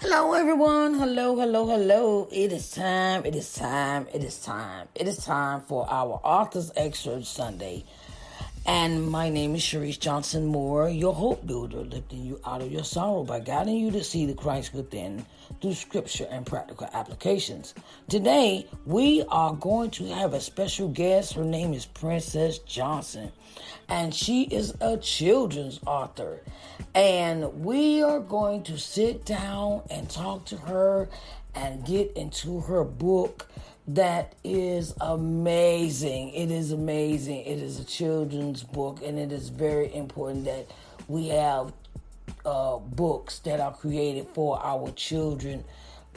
Hello, everyone. Hello, hello, hello. It is time. It is time. It is time. It is time for our Author's Excerpt Sunday. And my name is Sharice Johnson Moore, your hope builder, lifting you out of your sorrow by guiding you to see the Christ within through scripture and practical applications. Today, we are going to have a special guest. Her name is Princess Johnson, and she is a children's author. And we are going to sit down and talk to her and get into her book that is amazing. It is amazing. It is a children's book, and it is very important that we have books that are created for our children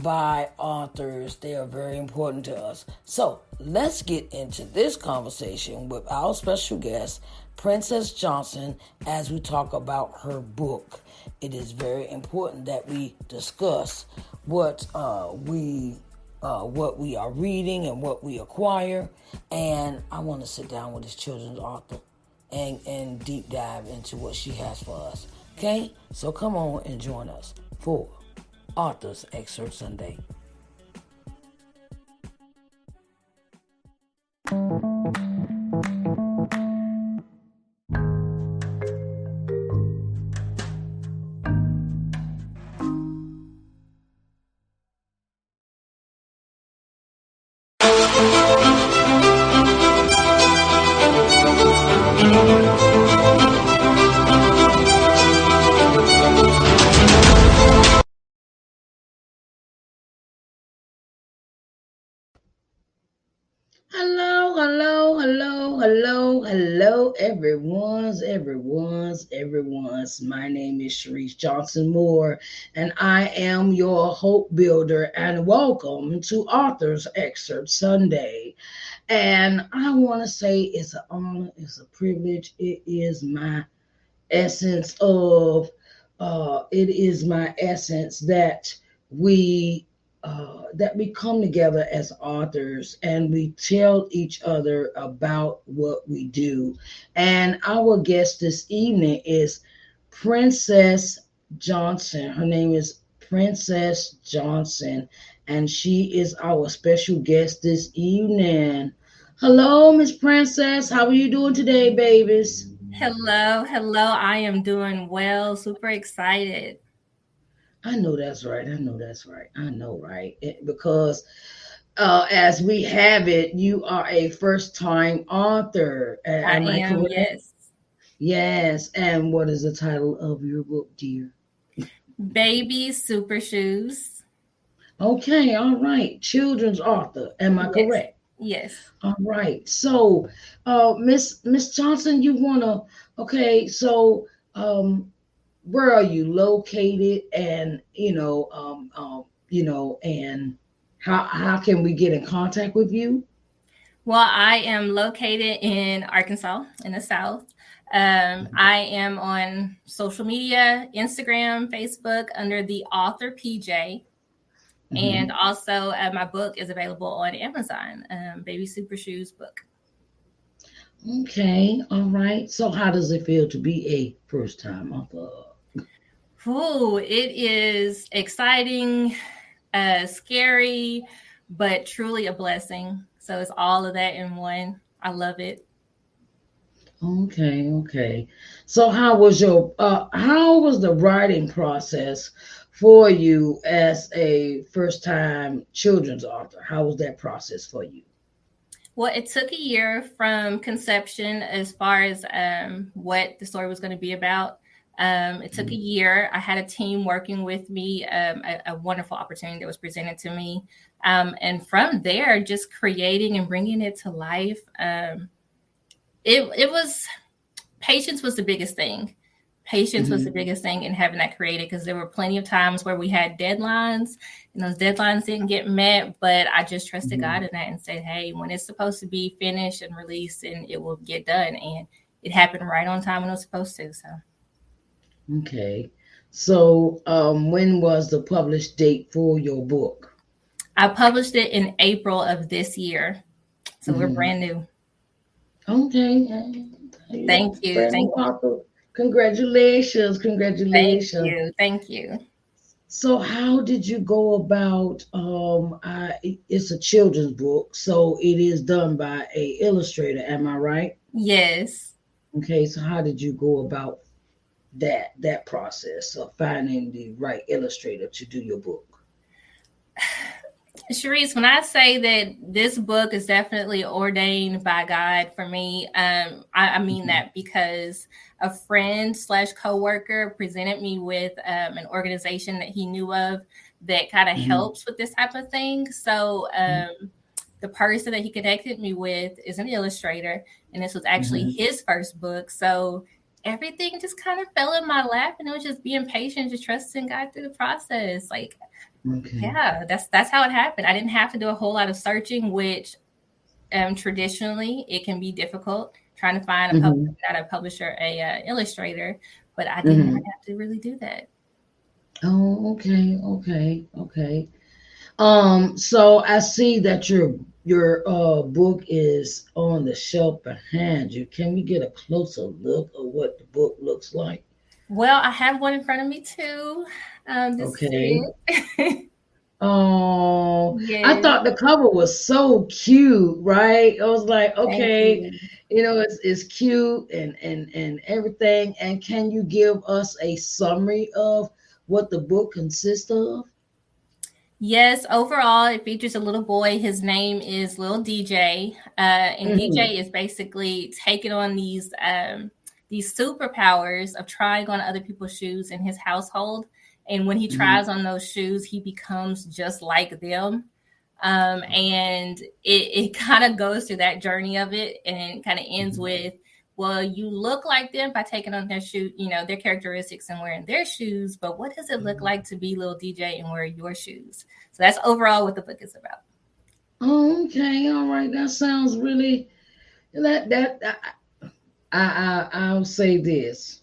by authors. They are very important to us. So let's get into this conversation with our special guest, Princess Johnson, as we talk about her book. It is very important that we discuss what we are reading and what we acquire. And I want to sit down with this children's author and deep dive into what she has for us. Okay? So come on and join us for Author's Excerpt Sunday. Hello, everyone's. My name is Sharice Johnson Moore, and I am your hope builder, and welcome to Author's Excerpt Sunday. And I want to say it's an honor, it's a privilege, it is my essence of, that we we come together as authors and we tell each other about what we do. And our guest this evening is Princess Johnson. Her name is Princess Johnson, and she is our special guest this evening. Hello, Miss Princess. How are you doing today, babies? Hello. I am doing well. Super excited. I know that's right. I know, right? Because as we have it, you are a first time author. I Am I am, correct? yes. Yes. And what is the title of your book, dear? Baby super shoes. Okay. All right. Children's author. Am I Yes. correct? Yes. All right. So, Miss Johnson, you wanna? Okay. So, where are you located? And and how can we get in contact with you? Well, I am located in Arkansas in the South. I am on social media, Instagram, Facebook under the author PJ. And Mm-hmm. also, my book is available on Amazon, Baby Super Shoes book. Okay, all right. So, how does it feel to be a first time author? Ooh, it is exciting, scary, but truly a blessing. So it's all of that in one. I love it. Okay, okay. So, how was the writing process for you as a first time children's author? How was that process for you? Well, it took a year from conception as far as what the story was going to be about. It took a Mhm. year. I had a team working with me, a wonderful opportunity that was presented to me. And from there, just creating and bringing it to life. It was patience was the biggest thing. Patience was the Mhm. biggest thing in having that created because there were plenty of times where we had deadlines and those deadlines didn't get met, but I just trusted God Mhm. in that and said, hey, when it's supposed to be finished and released and it will get done. And it happened right on time when it was supposed to. So Okay. So, when was the published date for your book? I published it in April of this year. So we're Mhm. brand new. Okay. Yeah, Thank you. brand new Thank you. author. Congratulations. Thank Congratulations. you. Thank you. So how did you go about it's a children's book, so it is done by a illustrator, am I right? Yes. Okay, so how did you go about that process of finding the right illustrator to do your book? Sharice, when I say that this book is definitely ordained by God for me, I mean Mhm. that because a friend slash coworker presented me with an organization that he knew of that kind of Mhm. helps with this type of thing. So the person that he connected me with is an illustrator, and this was actually Mhm. his first book. So everything just kind of fell in my lap, and it was just being patient, just trusting God through the process. Like, Okay. yeah, that's how it happened. I didn't have to do a whole lot of searching, which traditionally it can be difficult trying to find a publisher, Mhm. not a publisher, a illustrator. But I did not Mhm. have to really do that. Oh, okay, okay, okay. So I see that your book is on the shelf behind you. Can we get a closer look of what the book looks like? Well, I have one in front of me too. This is Okay. it. Oh, I Yes, thought the cover was so cute, right? I was like, thank okay, you. it's cute and everything. And can you give us a summary of what the book consists of? Yes, overall, it features a little boy. His name is Lil DJ, and Hmm. DJ is basically taking on these superpowers of trying on other people's shoes in his household. And when he Hmm. tries on those shoes, he becomes just like them. And it kind of goes through that journey of it, and kind of ends Hmm. with, well, you look like them by taking on their shoe, their characteristics and wearing their shoes. But what does it look like to be Lil DJ and wear your shoes? So that's overall what the book is about. Oh, okay, all right. That sounds really that I'll say this.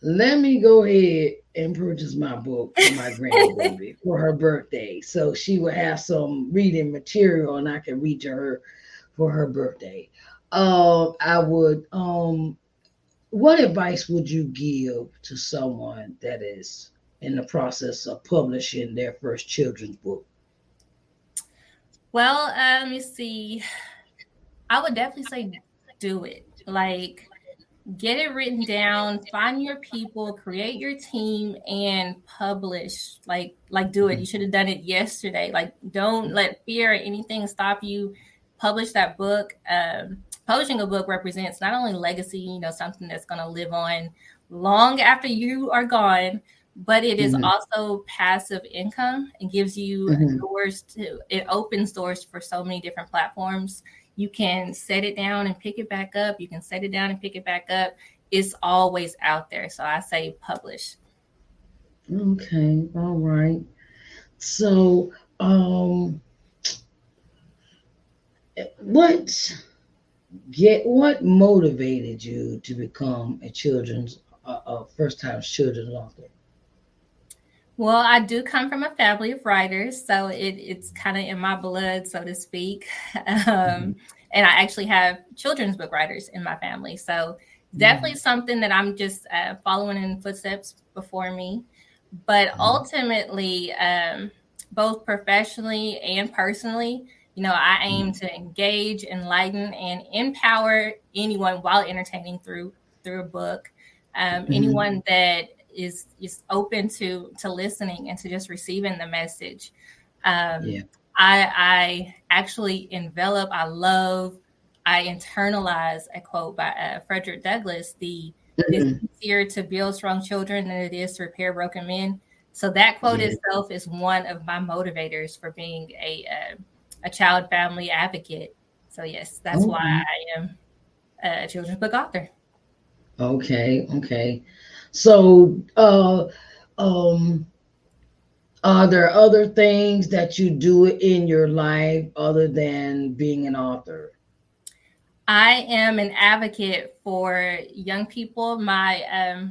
Let me go ahead and purchase my book for my grandbaby for her birthday. So she will have some reading material and I can read to her for her birthday. I would what advice would you give to someone that is in the process of publishing their first children's book? Well, let me see. I would definitely say do it. Like, get it written down, find your people, create your team, and publish. Like do it. You should have done it yesterday. Like, don't let fear or anything stop you. Publish that book. Publishing a book represents not only legacy, something that's going to live on long after you are gone, but it is Hmm. also passive income and gives you Hmm. it opens doors for so many different platforms. You can set it down and pick it back up. You can set it down and pick it back up. It's always out there. So I say publish. Okay, all right. So, what what motivated you to become a children's first time children's author? Well, I do come from a family of writers, so it's kind of in my blood, so to speak. Hmm. Um, and I actually have children's book writers in my family, so definitely Hmm. something that I'm just following in footsteps before me. But ultimately, both professionally and personally, I aim Hmm. to engage, enlighten, and empower anyone while entertaining through a book. Hmm. Anyone that is open to listening and to just receiving the message. Um, Yeah. I actually envelop. I internalize a quote by Frederick Douglass. It is Hmm. easier to build strong children than it is to repair broken men. So that quote Yeah. itself is one of my motivators for being a child family advocate. So yes, that's why Okay. I am a children's book author. Okay. Okay. So, um, are there other things that you do in your life other than being an author? I am an advocate for young people. My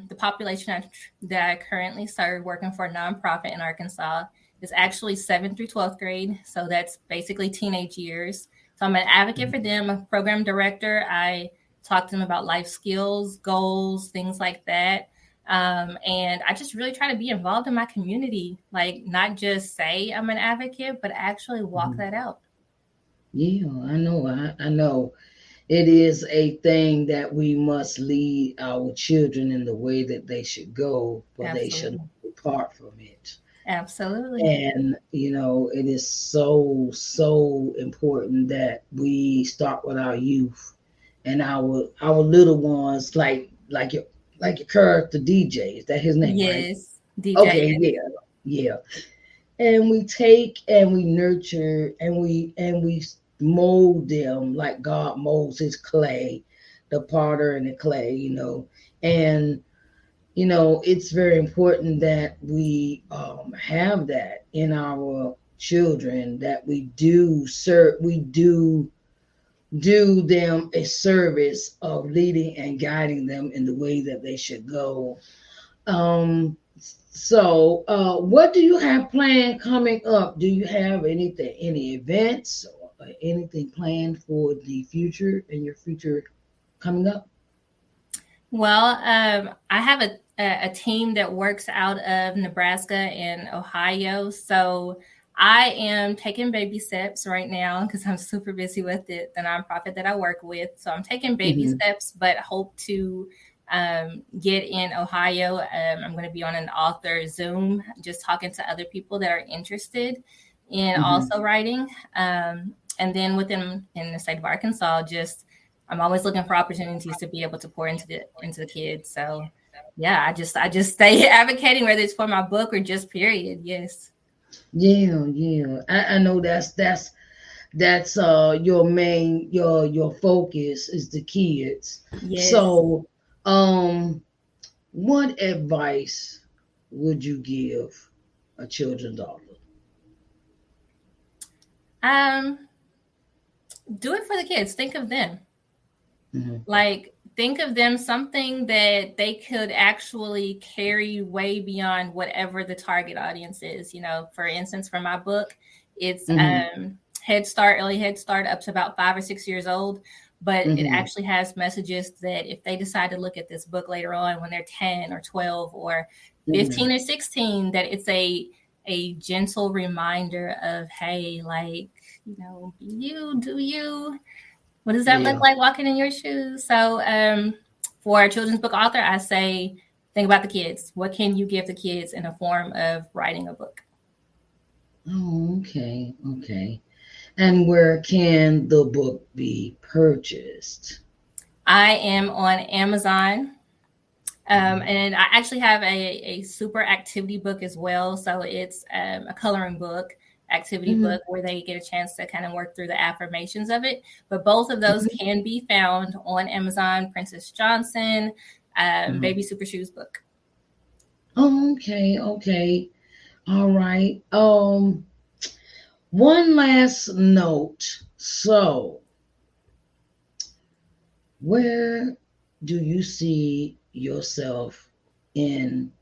the population that I currently serve, working for a nonprofit in Arkansas, is actually 7th through 12th grade. So that's basically teenage years. So I'm an advocate for them, a program director. I talk to them about life skills, goals, things like that. And I just really try to be involved in my community, like not just say I'm an advocate, but actually walk that out. Yeah, I know. I know. It is a thing that we must lead our children in the way that they should go, for they should Absolutely. not depart from it. Absolutely. And it is so, so important that we start with our youth and our little ones, like your character DJ. Is that his name, right? Yes. DJ. Okay, yeah, yeah. And we take and we nurture and we mold them like God molds his clay, the potter and the clay, and it's very important that we have that in our children, that we do serve, we do them a service of leading and guiding them in the way that they should go. So, what do you have planned coming up? Do you have any events or anything planned for the future and your future coming up? Well, I have a team that works out of Nebraska and Ohio. So I am taking baby steps right now because I'm super busy with the nonprofit that I work with. So I'm taking baby Mm-hmm. steps, but hope to get in Ohio. I'm going to be on an author Zoom, just talking to other people that are interested in Mm-hmm. also writing. And then in the state of Arkansas, just I'm always looking for opportunities to be able to pour into the kids. So yeah, I just stay advocating, whether it's for my book or just period. Yes. Yeah, yeah. I know that's your main your focus is the kids. Yes. So, what advice would you give a children's author? Um, do it for the kids. Think of them. Mm-hmm. Like think of them something that they could actually carry way beyond whatever the target audience is. For instance, for my book, it's Mm-hmm. early Head Start up to about 5 or 6 years old. But it Mm-hmm. actually has messages that if they decide to look at this book later on when they're 10 or 12 or Mm-hmm. 15 or 16, that it's a gentle reminder of, hey, like, you do you. What does that look Yeah. like walking in your shoes? So for a children's book author, I say, think about the kids. What can you give the kids in the form of writing a book? Oh, okay, okay. And where can the book be purchased? I am on Amazon. Mm-hmm. And I actually have a super activity book as well. So it's a coloring book, activity Mm-hmm. book, where they get a chance to kind of work through the affirmations of it. But both of those Mm-hmm. can be found on Amazon. Princess Johnson, Mm-hmm. Baby Super Shoes book. Oh, okay, okay. All right. One last note. So, where do you see yourself in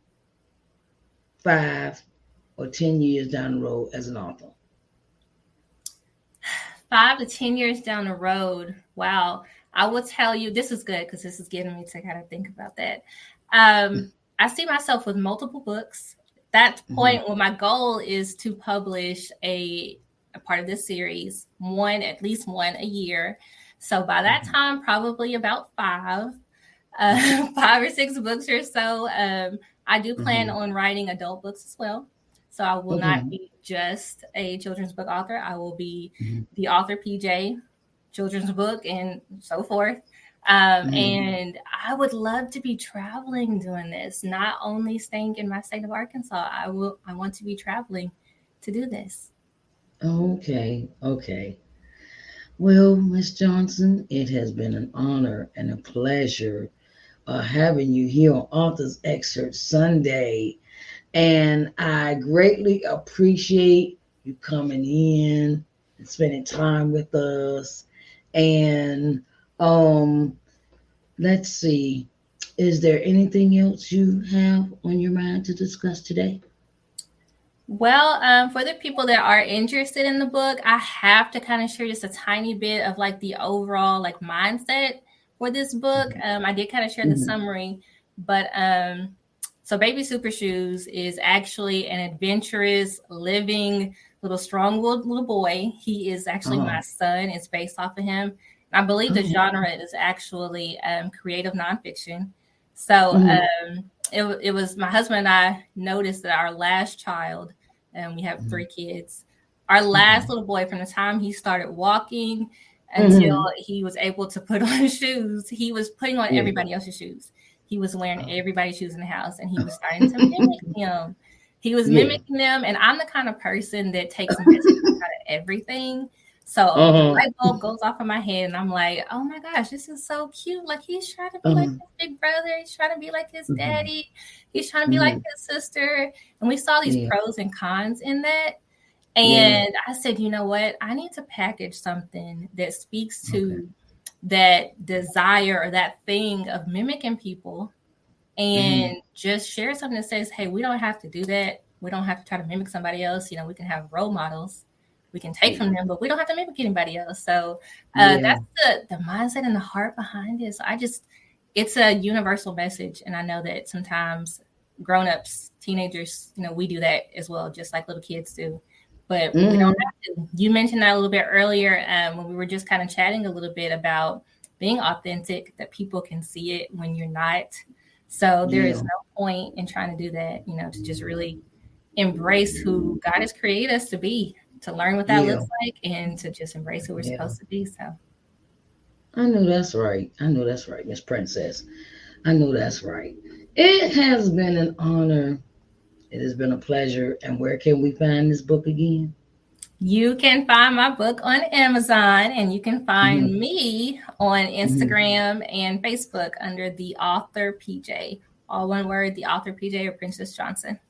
5 or 10 years down the road as an author? 5 to 10 years down the road, wow. I will tell you, this is good because this is getting me to kind of think about that. I see myself with multiple books. That Mm-hmm. point, when my goal is to publish a part of this series, at least one a year. So by that Mm-hmm. time, probably about five, Mm-hmm. 5 or 6 books or so. I do plan Mm-hmm. on writing adult books as well. So I will not Okay. be just a children's book author. I will be Mm-hmm. the author PJ, children's book, and so forth. Mm-hmm. And I would love to be traveling doing this, not only staying in my state of Arkansas. I want to be traveling to do this. Okay. Okay. Well, Miss Johnson, it has been an honor and a pleasure having you here on Authors Excerpt Sunday. And I greatly appreciate you coming in and spending time with us. And let's see, is there anything else you have on your mind to discuss today? Well, for the people that are interested in the book, I have to kind of share just a tiny bit of like the overall like mindset for this book. I did kind of share the Mm-hmm. summary, but So Baby Super Shoes is actually an adventurous, living, little strong little boy. He is actually my son. It's based off of him. I believe the genre is actually creative nonfiction. So it was my husband and I noticed that our last child, and we have 3 kids, our last little boy, from the time he started walking until he was able to put on shoes, he was putting on everybody else's shoes. He was wearing everybody's shoes in the house, and he was starting to mimic them. He was mimicking them, and I'm the kind of person that takes messages out of everything. So the light bulb goes off in my head, and I'm like, oh my gosh, this is so cute. Like, he's trying to be like his big brother. He's trying to be like his daddy. He's trying to be like his sister. And we saw these pros and cons in that. And I said, you know what? I need to package something that speaks to that desire or that thing of mimicking people, and just share something that says, hey, we don't have to do that. We don't have to try to mimic somebody else. You know, we can have role models we can take from them, but we don't have to mimic anybody else. So that's the mindset and the heart behind it. So it's a universal message. And I know that sometimes grown-ups, teenagers, you know, we do that as well, just like little kids do. But we don't have to. You mentioned that a little bit earlier when we were just kind of chatting a little bit about being authentic, that people can see it when you're not. So there is no point in trying to do that, you know, to just really embrace who God has created us to be, to learn what that looks like, and to just embrace who we're supposed to be. So I know that's right. Miss Princess. I know that's right. It has been an honor. It has been a pleasure. And where can we find this book again? You can find my book on Amazon, and you can find me on Instagram and Facebook under the author PJ. All one word, the author PJ or Princess Johnson.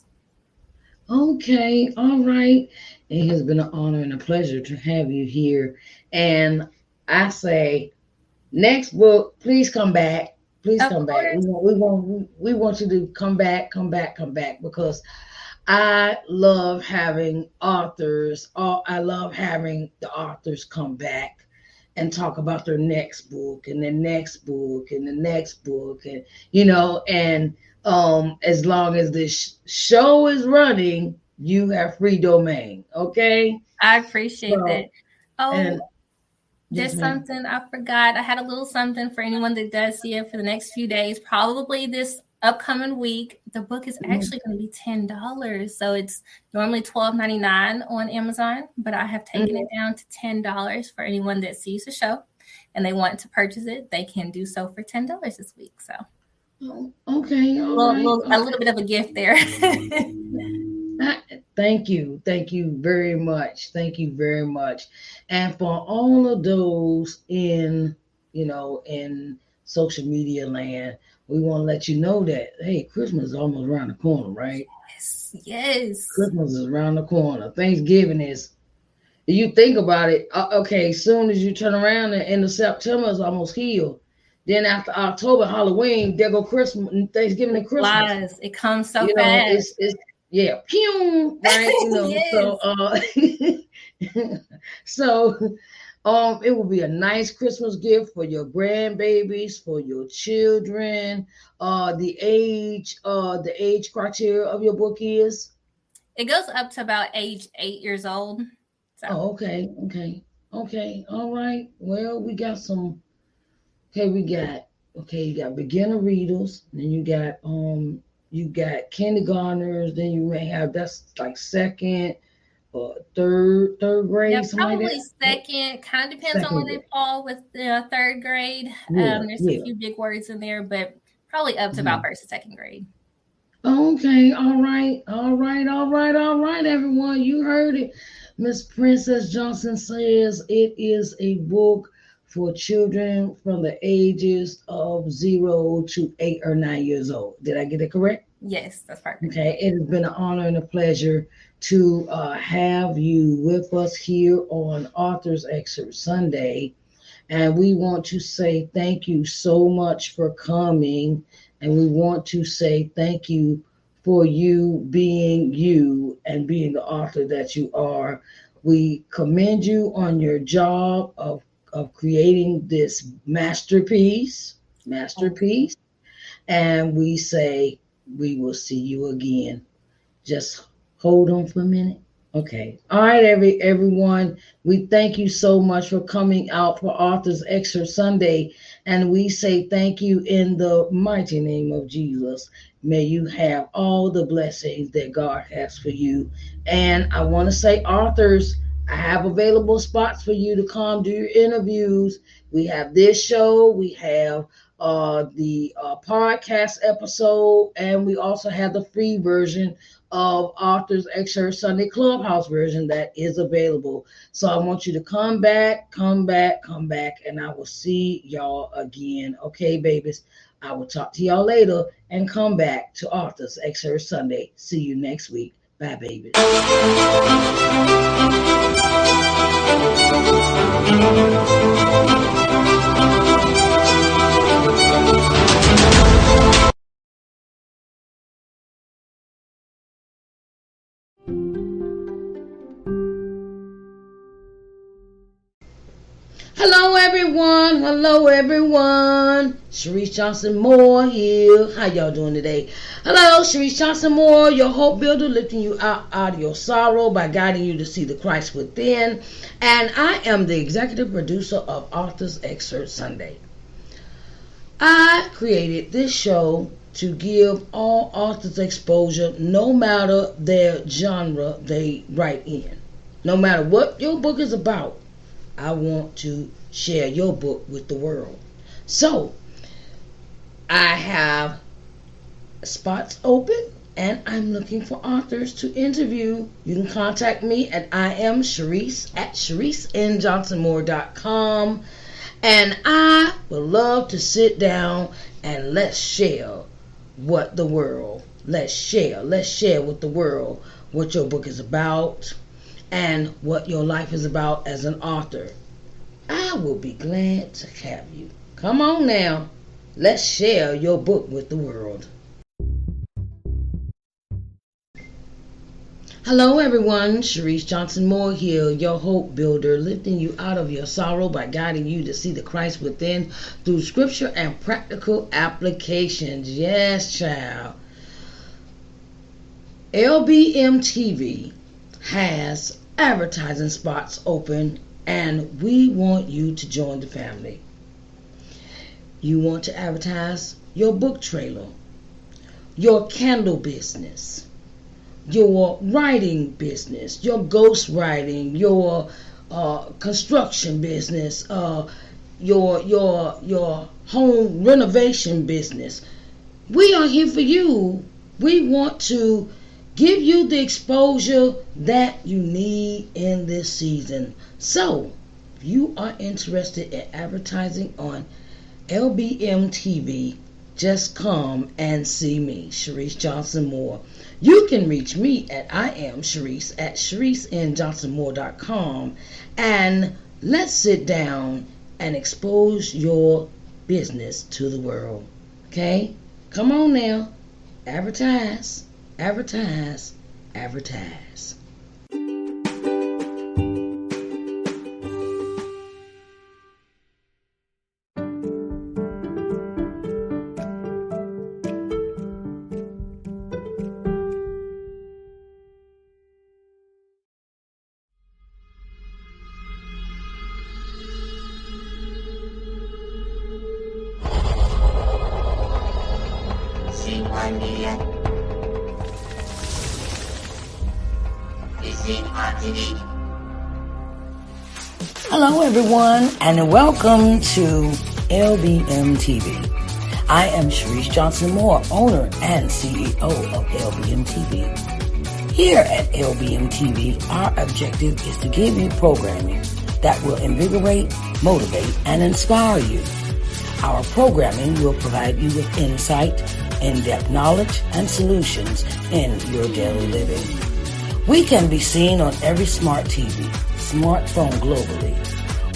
Okay, all right. It has been an honor and a pleasure to have you here. And I say, next book, please come back. Please come back. We want you to come back, because I love having authors. I love having the authors come back and talk about their next book and the next book and the next book, and you know, and as long as this show is running, you have free domain. Okay, I appreciate that. And there's something I forgot. I had a little something for anyone that does see it for the next few days, probably this upcoming week. The book is actually going to be $10. So it's normally $12.99 on Amazon, but I have taken it down to $10 for anyone that sees the show and they want to purchase it. They can do so for $10 this week. So okay, a little bit of a gift there. Thank you very much. Thank you very much. And for all of those in social media land, we want to let you know that, hey, Christmas is almost around the corner, right? Yes. Christmas is around the corner. Thanksgiving is, you think about it, okay, as soon as you turn around and end of September is almost healed. Then after October, Halloween, there go Christmas, Thanksgiving and Christmas. Lies. It comes so fast. It's pew, right? So it will be a nice Christmas gift for your grandbabies, for your children. The age criteria of your book is? It goes up to about age 8 years old. So. Oh, okay. All right. Well, we got some. Okay, you got beginner readers, then you got kindergartners, then you may have, that's like second or third grade. Yeah, probably second. Kind of depends on where they fall with the third grade. There's a few big words in there, but probably up to about first and second grade. Okay, all right, everyone. You heard it. Miss Princess Johnson says it is a book for children from the ages of 0 to 8 or 9 years old. Did I get it correct? Yes, that's perfect. Okay, it has been an honor and a pleasure to have you with us here on Author's Excerpt Sunday. And we want to say thank you so much for coming. And we want to say thank you for you being you and being the author that you are. We commend you on your job of creating this masterpiece. And we say we will see you again. Just hold on for a minute. Okay. All right, everyone. We thank you so much for coming out for Author's Excerpt Sunday. And we say thank you in the mighty name of Jesus. May you have all the blessings that God has for you. And I want to say, authors, I have available spots for you to come do your interviews. We have this show, we have the podcast episode, and we also have the free version of Authors Excerpt Sunday Clubhouse version that is available. So I want you to come back, and I will see y'all again. Okay, babies? I will talk to y'all later, and come back to Authors Excerpt Sunday. See you next week. Bye, babies. Hello everyone. Sharice Johnson Moore here. How y'all doing today? Hello, Sharice Johnson Moore, your hope builder, lifting you out of your sorrow by guiding you to see the Christ within. And I am the executive producer of Authors Excerpt Sunday. I created this show to give all authors exposure, no matter their genre they write in. No matter what your book is about, I want to share your book with the world. So, I have spots open and I'm looking for authors to interview. You can contact me at I am Sharice at ShariceNJohnsonMoore.com, and I would love to sit down and let's share what the world, let's share with the world what your book is about and what your life is about as an author. I will be glad to have you. Come on now. Let's share your book with the world. Hello everyone, Sharice Johnson Moore here, your hope builder, lifting you out of your sorrow by guiding you to see the Christ within through scripture and practical applications. Yes, child. LBM TV has advertising spots open, and we want you to join the family. You want to advertise your book trailer, your candle business, your writing business, your ghost writing, your construction business, your home renovation business. We are here for you. We want to give you the exposure that you need in this season. So, if you are interested in advertising on LBM TV, just come and see me, Sharice Johnson Moore. You can reach me at I am Sharice at ShariceNJohnsonMoore.com, and let's sit down and expose your business to the world. Okay? Come on now. Advertise. Advertise. Advertise. Hello everyone, and welcome to LBM TV. I am Sharice Johnson Moore, owner and CEO of LBM TV. Here at LBM TV, our objective is to give you programming that will invigorate, motivate, and inspire you. Our programming will provide you with insight, in-depth knowledge, and solutions in your daily living. We can be seen on every smart TV, smartphone globally.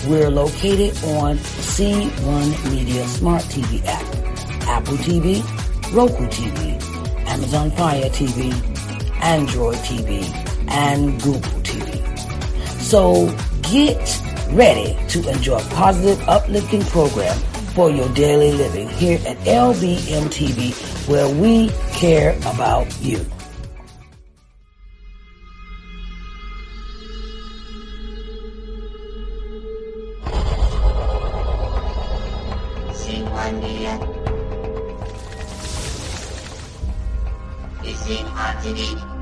We're located on C1 Media Smart TV app, Apple TV, Roku TV, Amazon Fire TV, Android TV, and Google TV. So get ready to enjoy positive, uplifting program for your daily living here at LBM TV, where we care about you. Isin TV.